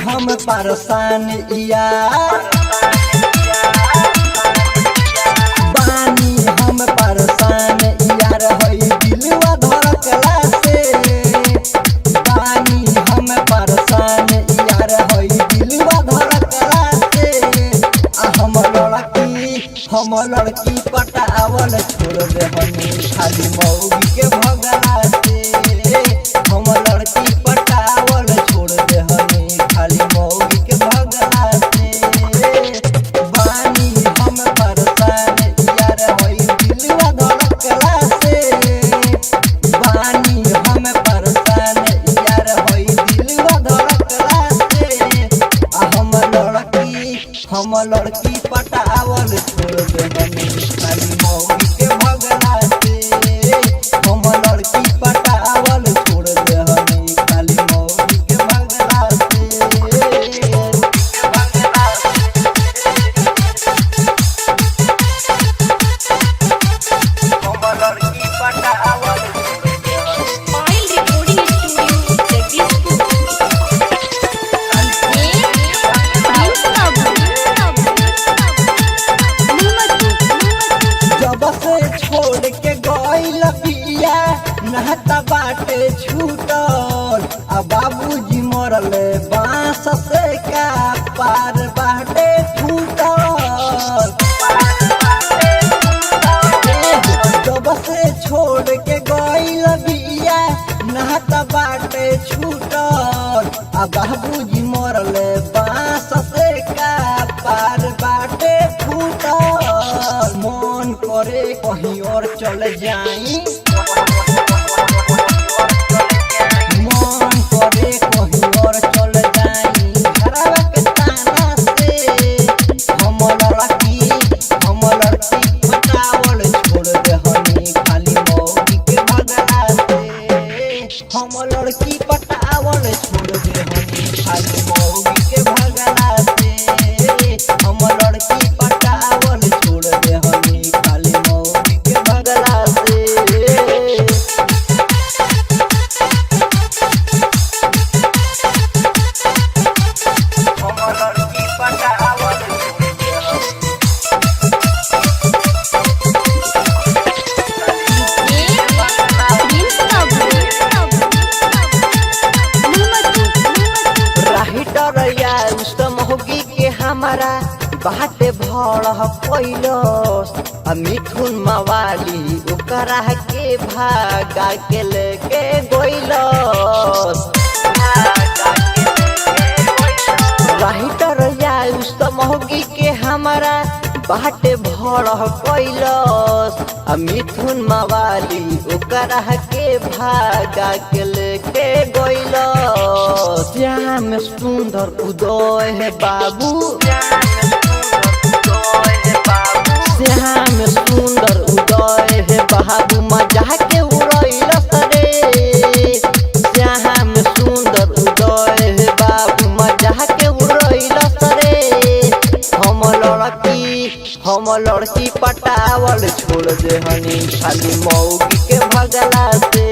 हम परेशान यार बानी हम परेशान यार होई दिलवा धड़कला से बानी हम परेशान यार होई दिलवा धड़कला से हम लड़की पटावल छोड़ दे हनी खाली मौगी के भगला से हम लड़की पटावल छोड़ दे हनी खाली मौगी के भगला से बानी हम परेशान यार होई दिलवा धड़कला से बानी हम परेशान यार होई दिलवा धड़कला से हम लड़की पटावल छोड़ दे हनी खाली मौगी के भगला से हम लड़की पटावल छोड़ दे हनी खाली मौगी के भगला से हम लड़की पटावल Oil Recording Studio, Jagdishpur. जब से छोड़ के गइल पिया नहता बाटे छूटल आ बाबूजी मरल बांस से का पार बाटे छूटल जब से छोड़ के गइल पिया नहता बाटे छूटल आ बाबूजी मरल बांस से का पार बाटे छूटल मन करे कहीं और चल जाई मन करे कहीं और चल जाई घरवा के ताना से हम लड़की पटावल छोड़ दे हनी खाली मौगी के भगला से हम लड़की पटावल छोड़ दे हनी खाली मौगी के भगला से हम लड़की पटावल छोड़ दे हनी खाली मौगी के भगला से हम लड़की पटावल राहिटरया उस्त मौगी के हमारा बाटे भड़ पैलस आ मिथुन मवाली ओकरा के भागा के लेके गइलस राहिटरया उस्त मौगी के हमारा बाटे भड़ पैलस आ मिथुन मवाली ओकरा के भागा के लेके गइलस श्याम सुंदर उदय है बाबू श्याम सुंदर उदय है बाबू मजा के उड़ैलस रे श्याम सुंदर उदय है बाबू मजा के उड़ैलस रे हम लड़की पटावल छोड़ दे हनी खाली मौगी के भगला से